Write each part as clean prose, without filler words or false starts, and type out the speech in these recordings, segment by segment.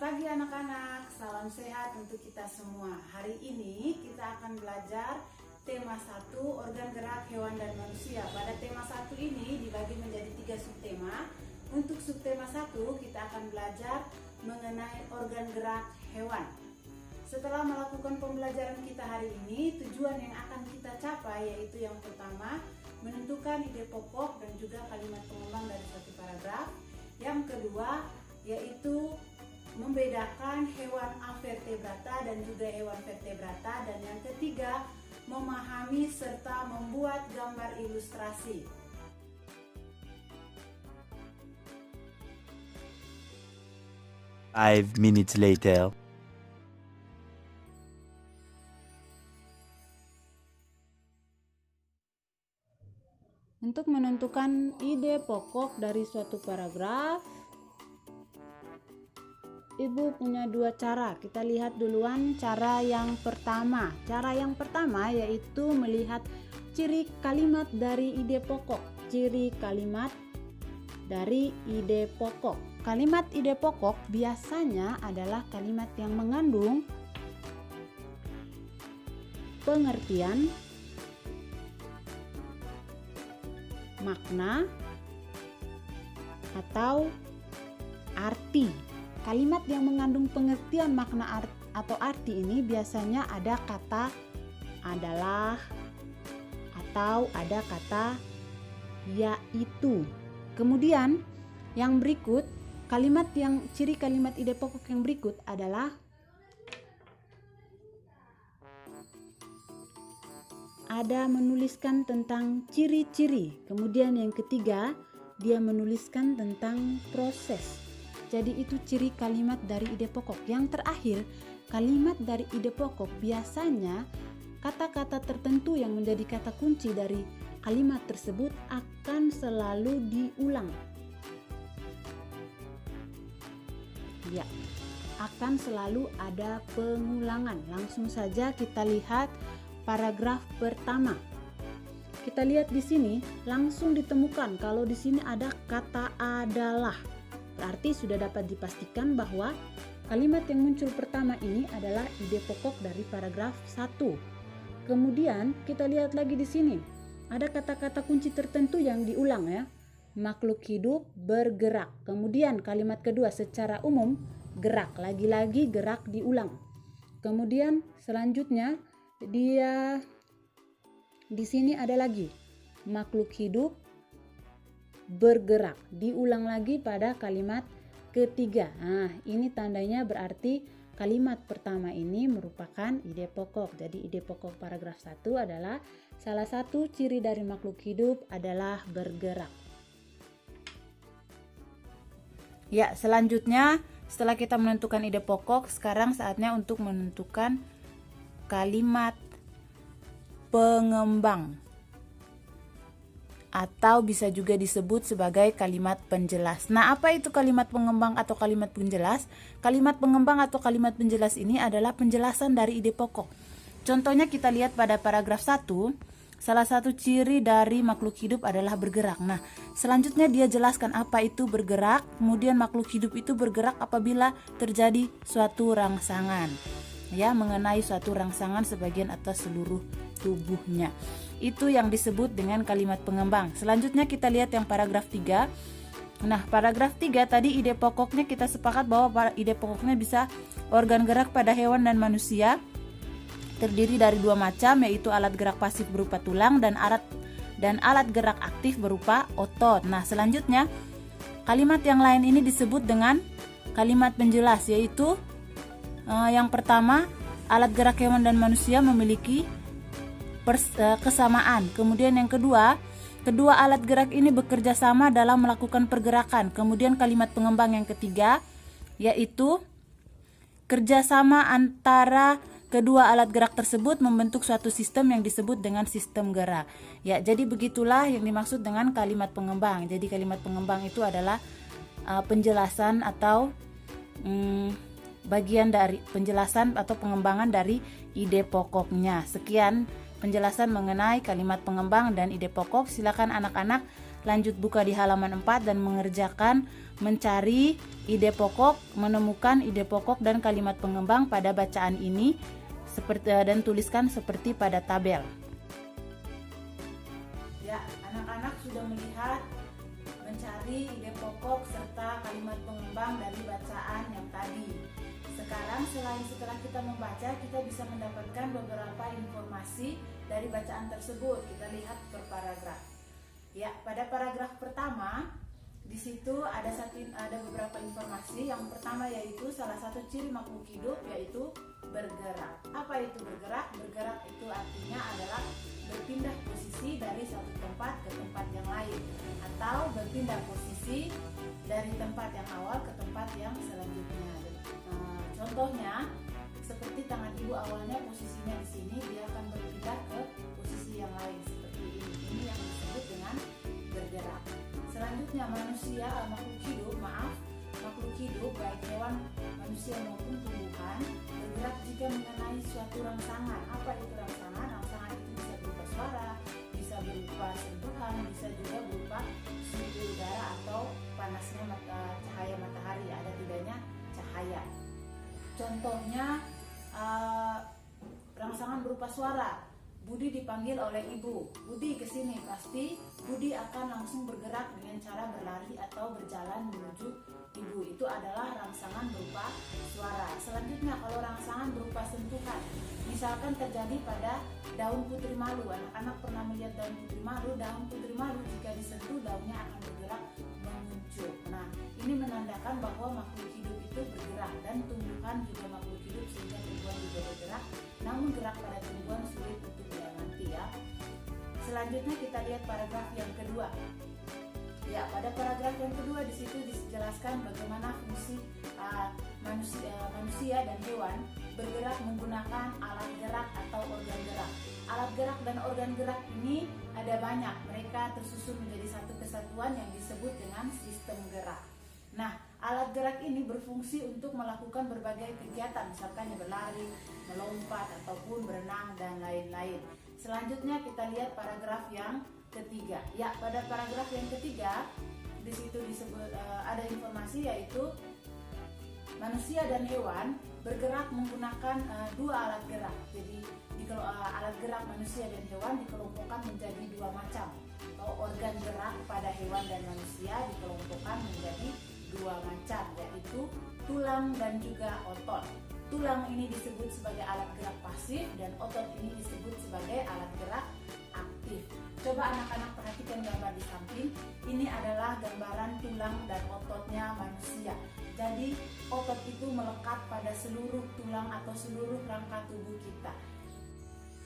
pagi anak-anak, salam sehat untuk kita semua. Hari ini kita akan belajar tema 1, organ gerak hewan dan manusia. Pada tema 1 ini dibagi menjadi 3 subtema. Untuk subtema 1 kita akan belajar mengenai organ gerak hewan. Setelah melakukan pembelajaran kita hari ini, tujuan yang akan kita capai yaitu yang pertama, menentukan ide pokok dan juga kalimat pengembang dari suatu paragraf. Yang kedua, yaitu membedakan hewan avertebrata dan juga hewan vertebrata. Dan yang ketiga, memahami serta membuat gambar ilustrasi. Five minutes later. Untuk menentukan ide pokok dari suatu paragraf, Ibu punya 2 cara. Kita lihat duluan cara yang pertama. Cara yang pertama yaitu melihat ciri kalimat dari ide pokok. Ciri kalimat dari ide pokok. Kalimat ide pokok biasanya adalah kalimat yang mengandung pengertian, makna, atau arti. Kalimat yang mengandung pengertian, makna, atau arti ini biasanya ada kata adalah atau ada kata yaitu. Kemudian yang berikut, ciri kalimat ide pokok yang berikut adalah ada menuliskan tentang ciri-ciri. Kemudian yang ketiga, dia menuliskan tentang proses. Jadi itu ciri kalimat dari ide pokok. Yang terakhir, kalimat dari ide pokok biasanya kata-kata tertentu yang menjadi kata kunci dari kalimat tersebut akan selalu diulang. Ya, akan selalu ada pengulangan. Langsung saja kita lihat paragraf pertama. Kita lihat di sini langsung ditemukan kalau di sini ada kata adalah. Berarti sudah dapat dipastikan bahwa kalimat yang muncul pertama ini adalah ide pokok dari paragraf 1. Kemudian kita lihat lagi di sini. Ada kata-kata kunci tertentu yang diulang ya. Makhluk hidup bergerak. Kemudian kalimat kedua secara umum gerak. Lagi-lagi gerak diulang. Kemudian selanjutnya dia di sini ada lagi makhluk hidup bergerak, diulang lagi pada kalimat ketiga. Nah, ini tandanya berarti kalimat pertama ini merupakan ide pokok. Jadi ide pokok paragraf 1 adalah salah satu ciri dari makhluk hidup adalah bergerak. Ya, selanjutnya setelah kita menentukan ide pokok, sekarang saatnya untuk menentukan kalimat pengembang, atau bisa juga disebut sebagai kalimat penjelas. Nah, apa itu kalimat pengembang atau kalimat penjelas? Kalimat pengembang atau kalimat penjelas ini adalah penjelasan dari ide pokok. Contohnya kita lihat pada paragraf 1, salah satu ciri dari makhluk hidup adalah bergerak. Nah, selanjutnya dia jelaskan apa itu bergerak, kemudian makhluk hidup itu bergerak apabila terjadi suatu rangsangan. Ya, mengenai suatu rangsangan sebagian atau seluruh tubuhnya. Itu yang disebut dengan kalimat pengembang. Selanjutnya kita lihat yang paragraf 3. Nah, paragraf 3 tadi ide pokoknya kita sepakat bahwa ide pokoknya bisa organ gerak pada hewan dan manusia. Terdiri dari 2 macam, yaitu alat gerak pasif berupa tulang dan alat gerak aktif berupa otot. Nah, selanjutnya kalimat yang lain ini disebut dengan kalimat penjelas, yaitu yang pertama, alat gerak hewan dan manusia memiliki kesamaan. Kemudian yang kedua alat gerak ini bekerja sama dalam melakukan pergerakan. Kemudian kalimat pengembang yang ketiga yaitu kerjasama antara kedua alat gerak tersebut membentuk suatu sistem yang disebut dengan sistem gerak. Ya, jadi begitulah yang dimaksud dengan kalimat pengembang. Jadi kalimat pengembang itu adalah penjelasan atau bagian dari penjelasan atau pengembangan dari ide pokoknya. Sekian penjelasan mengenai kalimat pengembang dan ide pokok. Silakan anak-anak lanjut buka di halaman 4 dan mengerjakan mencari ide pokok, menemukan ide pokok dan kalimat pengembang pada bacaan ini dan tuliskan seperti pada tabel. Ya, anak-anak sudah melihat mencari ide pokok serta kalimat pengembang dari bacaan yang tadi. Sekarang setelah kita membaca, kita bisa mendapatkan beberapa informasi dari bacaan tersebut. Kita lihat per paragraf. Ya, pada paragraf pertama di situ ada beberapa informasi. Yang pertama yaitu salah satu ciri makhluk hidup yaitu bergerak. Apa itu bergerak? Bergerak itu artinya adalah berpindah posisi dari satu tempat ke tempat yang lain, atau berpindah posisi dari tempat yang awal ke tempat yang selanjutnya. Contohnya seperti tangan ibu awalnya posisinya di sini, dia akan berpindah ke posisi yang lain seperti ini. Ini yang disebut dengan bergerak. Selanjutnya makhluk hidup baik hewan, manusia maupun tumbuhan bergerak jika mengenai suatu rangsangan. Apa itu rangsangan? Rangsangan itu bisa berupa suara, bisa berupa sentuhan, bisa juga berupa suhu udara atau panasnya cahaya matahari, ada tidaknya cahaya. Contohnya rangsangan berupa suara. Budi dipanggil oleh ibu. Budi kesini, pasti Budi akan langsung bergerak dengan cara berlari atau berjalan menuju ibu. Itu adalah rangsangan berupa suara. Selanjutnya kalau rangsangan berupa sentuhan, misalkan terjadi pada daun putri malu. Anak-anak pernah melihat daun putri malu. Daun putri malu jika disentuh daunnya akan bergerak memuncul. Nah, ini menandakan bahwa makhluk hidup itu bergerak, dan tumbuhan juga makhluk hidup sehingga tumbuhan juga bergerak. Namun gerak pada tumbuhan sulit untuk diamati ya. Selanjutnya kita lihat paragraf yang kedua. Ya, pada paragraf yang kedua di situ dijelaskan bagaimana fungsi manusia dan hewan bergerak menggunakan alat gerak atau organ gerak. Alat gerak dan organ gerak ini ada banyak. Mereka tersusun menjadi satu kesatuan yang disebut dengan sistem gerak. Nah, alat gerak ini berfungsi untuk melakukan berbagai kegiatan, misalkan berlari, melompat, ataupun berenang, dan lain-lain. Selanjutnya kita lihat paragraf yang ketiga. Ya, pada paragraf yang ketiga di situ disebut ada informasi yaitu manusia dan hewan bergerak menggunakan dua alat gerak. Jadi alat gerak manusia dan hewan dikelompokkan menjadi dua macam. Organ gerak pada hewan dan manusia dikelompokkan menjadi dua macam, yaitu tulang dan juga otot. Tulang ini disebut sebagai alat gerak pasif dan otot ini disebut sebagai alat gerak aktif. Coba anak-anak perhatikan gambar di samping. Ini adalah gambaran tulang dan ototnya manusia. Jadi otot itu melekat pada seluruh tulang atau seluruh rangka tubuh kita.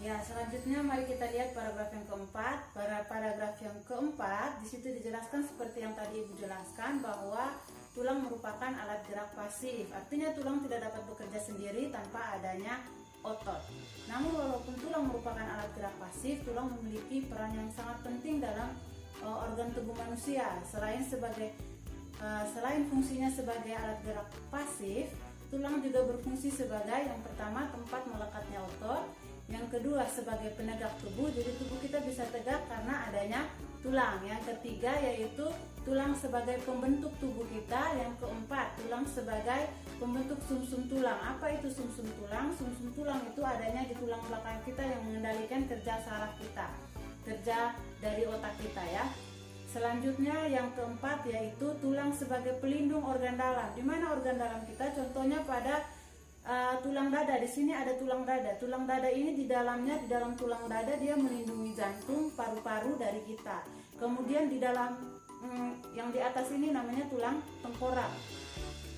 Ya, selanjutnya mari kita lihat paragraf yang keempat. Pada paragraf yang keempat di situ dijelaskan seperti yang tadi Ibu jelaskan bahwa tulang merupakan alat gerak pasif. Artinya tulang tidak dapat bekerja sendiri tanpa adanya otot. Namun walaupun tulang merupakan alat gerak pasif, tulang memiliki peran yang sangat penting dalam organ tubuh manusia. Selain fungsinya sebagai alat gerak pasif, tulang juga berfungsi sebagai yang pertama tempat melekatnya otot, yang kedua sebagai penegak tubuh. Jadi tubuh kita bisa tegak karena adanya tulang. Yang ketiga yaitu tulang sebagai pembentuk tubuh kita. Yang keempat, tulang sebagai pembentuk sumsum tulang. Apa itu sumsum tulang? Sumsum tulang itu adanya di tulang belakang kita yang mengendalikan kerja saraf kita, kerja dari otak kita ya. Selanjutnya yang keempat yaitu tulang sebagai pelindung organ dalam. Di mana organ dalam kita? Contohnya pada tulang dada. Di sini ada tulang dada. Tulang dada ini di dalam tulang dada dia melindungi jantung, paru-paru dari kita. Kemudian di dalam yang di atas ini namanya tulang tengkorak.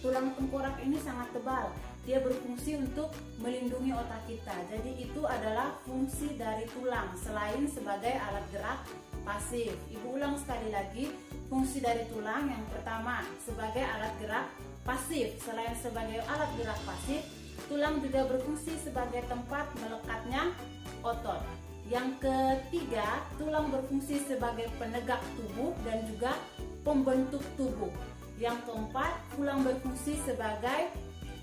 Tulang tengkorak ini sangat tebal. Dia berfungsi untuk melindungi otak kita. Jadi itu adalah fungsi dari tulang selain sebagai alat gerak pasif. Ibu ulang sekali lagi, fungsi dari tulang yang pertama sebagai alat gerak pasif. Selain sebagai alat gerak pasif, tulang juga berfungsi sebagai tempat melekatnya otot. Yang ketiga, tulang berfungsi sebagai penegak tubuh dan juga pembentuk tubuh. Yang keempat, tulang berfungsi sebagai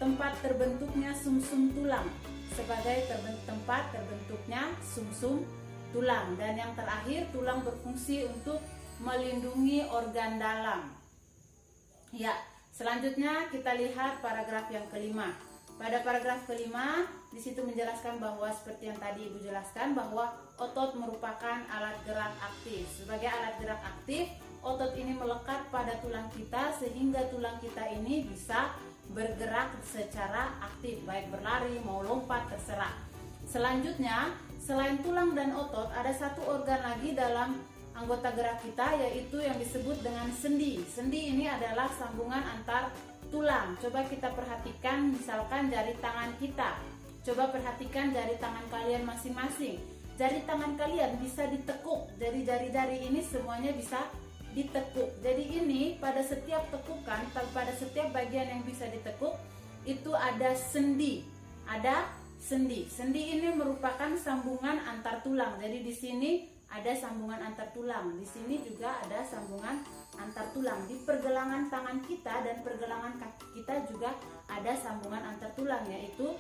tempat terbentuknya sumsum tulang, sebagai tempat terbentuknya sumsum tulang. Dan yang terakhir, tulang berfungsi untuk melindungi organ dalam. Ya, selanjutnya kita lihat paragraf yang kelima. Pada paragraf kelima, di situ menjelaskan bahwa seperti yang tadi Ibu jelaskan bahwa otot merupakan alat gerak aktif. Sebagai alat gerak aktif, otot ini melekat pada tulang kita sehingga tulang kita ini bisa bergerak secara aktif, baik berlari mau lompat terserah. Selanjutnya, selain tulang dan otot, ada satu organ lagi dalam anggota gerak kita, yaitu yang disebut dengan sendi. Sendi ini adalah sambungan antar tulang. Coba kita perhatikan misalkan jari tangan kita. Coba perhatikan jari tangan kalian masing-masing. Jari tangan kalian bisa ditekuk. Jadi jari-jari ini semuanya bisa ditekuk. Jadi ini pada setiap tekukan, pada setiap bagian yang bisa ditekuk itu ada sendi. Ada sendi. Sendi ini merupakan sambungan antar tulang. Jadi di sini ada sambungan antar tulang. Di sini juga ada sambungan antar tulang. Di pergelangan tangan kita dan pergelangan kaki kita juga ada sambungan antar tulang, yaitu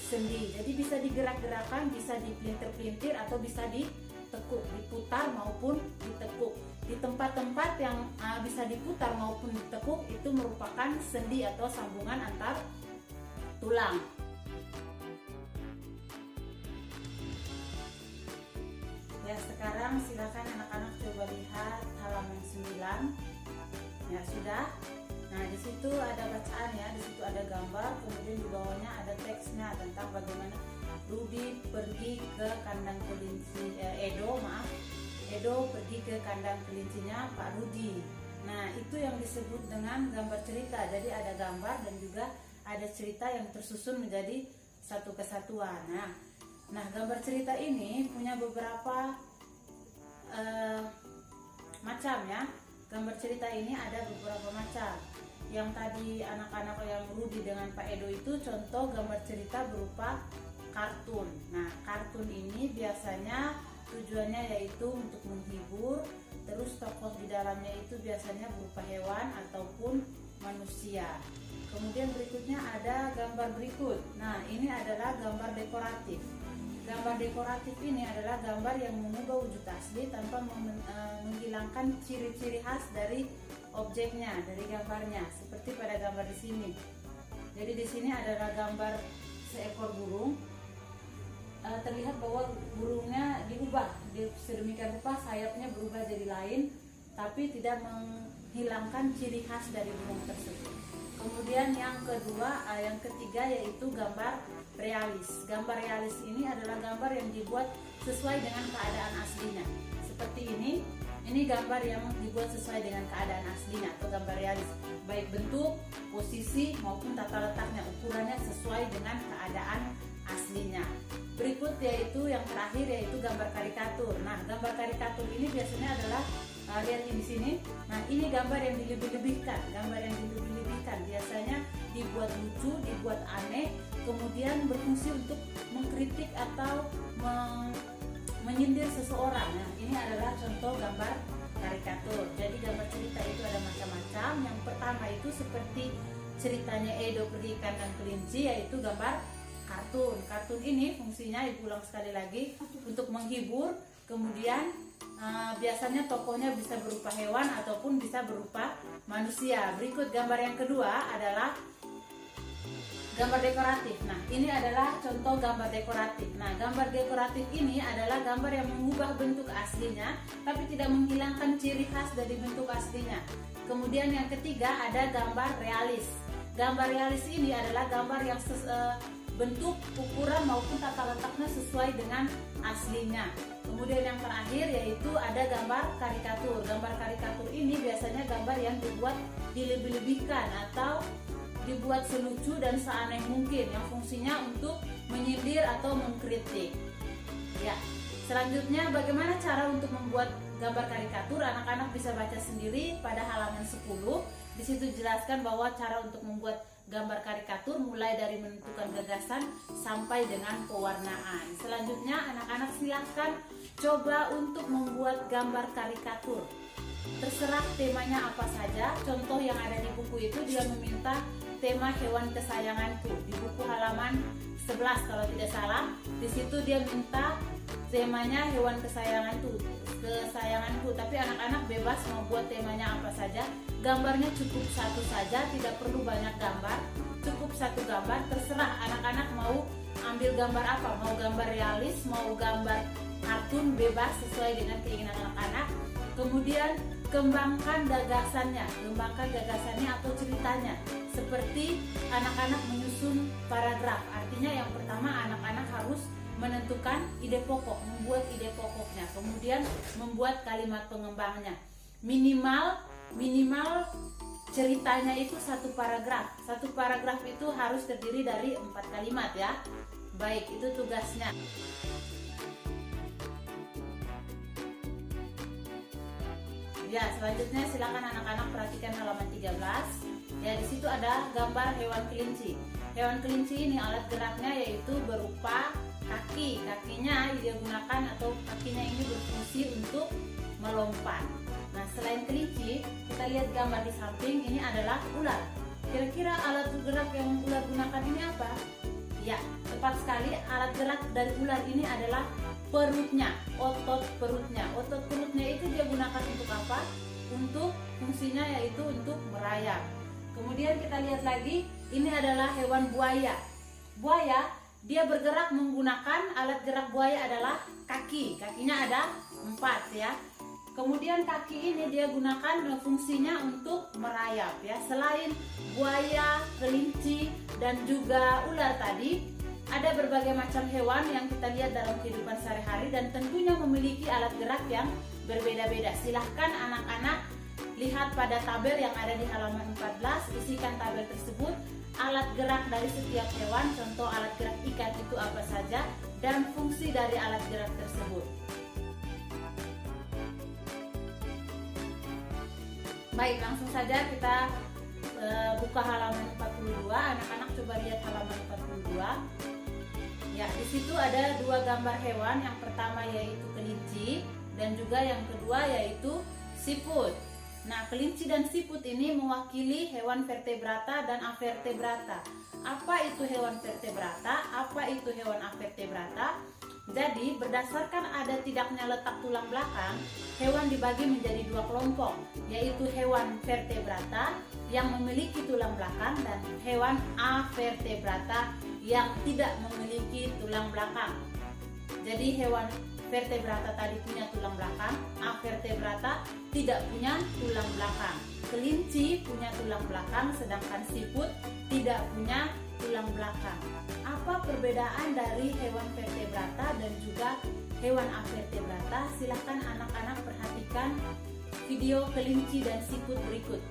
sendi. Jadi bisa digerak-gerakan, bisa dipelintir-pelintir atau bisa ditekuk, diputar maupun ditekuk. Di tempat-tempat yang bisa diputar maupun ditekuk itu merupakan sendi atau sambungan antar tulang. Ya, sekarang silakan anak-anak coba lihat halaman 9. Ya, sudah. Nah, di situ ada bacaan ya, di situ ada gambar, kemudian di bawahnya ada teksnya tentang bagaimana Rudi pergi ke kandang kelinci Edo pergi ke kandang kelincinya Pak Rudi. Nah, itu yang disebut dengan gambar cerita. Jadi ada gambar dan juga ada cerita yang tersusun menjadi satu kesatuan. Nah, gambar cerita ini punya beberapa macam ya. Gambar cerita ini ada beberapa macam. Yang tadi anak-anak yang Rudi dengan Pak Edo itu contoh gambar cerita berupa kartun. Nah, kartun ini biasanya tujuannya yaitu untuk menghibur. Terus tokoh di dalamnya itu biasanya berupa hewan ataupun manusia. Kemudian berikutnya ada gambar berikut. Nah, ini adalah gambar dekoratif. Gambar dekoratif ini adalah gambar yang mengubah wujud asli tanpa menghilangkan ciri-ciri khas dari objeknya, dari gambarnya. Seperti pada gambar di sini. Jadi di sini adalah gambar seekor burung. Terlihat bahwa burungnya diubah, sedemikian rupa sayapnya berubah jadi lain, tapi tidak menghilangkan ciri khas dari burung tersebut. Kemudian yang ketiga yaitu gambar realis. Gambar realis ini adalah gambar yang dibuat sesuai dengan keadaan aslinya. Seperti ini gambar yang dibuat sesuai dengan keadaan aslinya atau gambar realis. Baik bentuk, posisi maupun tata letaknya, ukurannya sesuai dengan keadaan aslinya. Berikut yaitu yang terakhir yaitu gambar karikatur. Nah, gambar karikatur ini biasanya adalah lihat di sini. Nah, ini gambar yang dilebih-lebihkan. Gambar yang dilebih-lebihkan biasanya dibuat lucu, dibuat aneh, kemudian berfungsi untuk mengkritik atau menyindir seseorang. Nah, ini adalah contoh gambar karikatur. Jadi gambar cerita itu ada macam-macam. Yang pertama itu seperti ceritanya Edo pergi kandang kelinci, yaitu gambar kartun. Kartun ini fungsinya, Ibu ulang sekali lagi, untuk menghibur. Kemudian biasanya tokohnya bisa berupa hewan ataupun bisa berupa manusia. Berikut gambar yang kedua adalah gambar dekoratif. Nah, ini adalah contoh gambar dekoratif. Nah, gambar dekoratif ini adalah gambar yang mengubah bentuk aslinya tapi tidak menghilangkan ciri khas dari bentuk aslinya. Kemudian yang ketiga ada gambar realis. Gambar realis ini adalah gambar yang bentuk, ukuran maupun tata letaknya sesuai dengan aslinya. Kemudian yang terakhir yaitu ada gambar karikatur. Gambar karikatur ini biasanya gambar yang dibuat dilebih-lebihkan atau dibuat selucu dan seaneh mungkin, yang fungsinya untuk menyindir atau mengkritik. Ya, selanjutnya bagaimana cara untuk membuat gambar karikatur? Anak-anak bisa baca sendiri pada halaman 10. Di situ dijelaskan bahwa cara untuk membuat gambar karikatur mulai dari menentukan gagasan sampai dengan pewarnaan. Selanjutnya anak-anak silakan coba untuk membuat gambar karikatur. Terserah temanya apa saja. Contoh yang ada di buku itu dia meminta tema hewan kesayanganku. Di buku halaman 11 kalau tidak salah. Di situ dia minta temanya hewan kesayanganku. kesayanganku, tapi anak-anak bebas mau buat temanya apa saja. Gambarnya cukup satu saja, tidak perlu banyak gambar, cukup satu gambar. Terserah anak-anak mau ambil gambar apa, mau gambar realis, mau gambar kartun, bebas sesuai dengan keinginan anak-anak. Kemudian kembangkan gagasannya atau ceritanya. Seperti anak-anak menyusun paragraf, artinya yang pertama anak-anak harus menentukan ide pokok, membuat ide pokoknya, kemudian membuat kalimat pengembangnya. Minimal ceritanya itu satu paragraf. Satu paragraf itu harus terdiri dari 4 kalimat ya. Baik, itu tugasnya. Ya, selanjutnya silakan anak-anak perhatikan halaman 13. Ya, di situ ada gambar hewan kelinci. Hewan kelinci ini alat geraknya yaitu berupa kaki. Kakinya dia gunakan atau kakinya ini berfungsi untuk melompat. Nah, selain kelinci, kita lihat gambar di samping, ini adalah ular. Kira-kira alat gerak yang ular gunakan ini apa? Ya, tepat sekali, alat gerak dari ular ini adalah perutnya, otot perutnya. Otot perutnya itu dia gunakan untuk apa? Untuk fungsinya yaitu untuk merayap. Kemudian kita lihat lagi, ini adalah hewan buaya. Buaya, dia bergerak menggunakan alat gerak buaya adalah kaki. Kakinya ada 4 ya. Kemudian kaki ini dia gunakan fungsinya untuk merayap ya. Selain buaya, kelinci, dan juga ular tadi, ada berbagai macam hewan yang kita lihat dalam kehidupan sehari-hari dan tentunya memiliki alat gerak yang berbeda-beda. Silahkan anak-anak lihat pada tabel yang ada di halaman 14, isikan tabel tersebut, alat gerak dari setiap hewan, contoh alat gerak ikan itu apa saja, dan fungsi dari alat gerak tersebut. Baik, langsung saja kita buka halaman 42. Anak-anak coba lihat halaman 42. Ya, di situ ada 2 gambar hewan. Yang pertama yaitu kelinci dan juga yang kedua yaitu siput. Nah, kelinci dan siput ini mewakili hewan vertebrata dan avertebrata. Apa itu hewan vertebrata? Apa itu hewan avertebrata? Jadi, berdasarkan ada tidaknya letak tulang belakang, hewan dibagi menjadi 2 kelompok, yaitu hewan vertebrata yang memiliki tulang belakang dan hewan avertebrata yang tidak memiliki tulang belakang. Jadi, hewan vertebrata tadi punya tulang belakang, avertebrata tidak punya tulang belakang. Kelinci punya tulang belakang, sedangkan siput tidak punya tulang belakang. Apa perbedaan dari hewan vertebrata dan juga hewan avertebrata? Silahkan anak-anak perhatikan video kelinci dan siput berikut.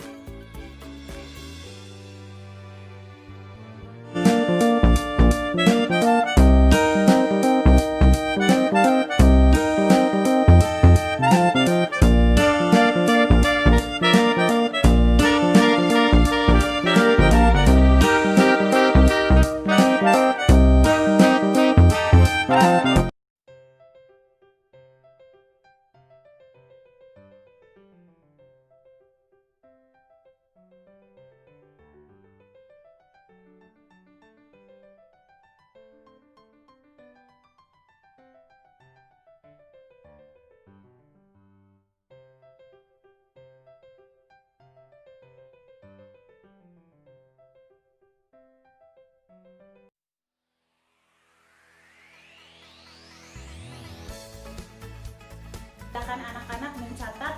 Silakan anak-anak mencatat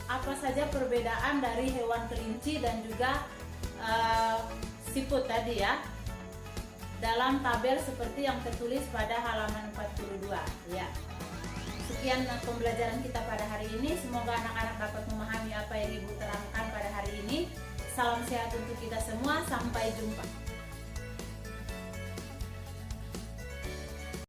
apa saja perbedaan dari hewan kelinci dan juga siput tadi ya, dalam tabel seperti yang tertulis pada halaman 42 ya. Sekian pembelajaran kita pada hari ini. Semoga anak-anak dapat memahami apa yang Ibu terangkan pada hari ini. Salam sehat untuk kita semua. Sampai jumpa.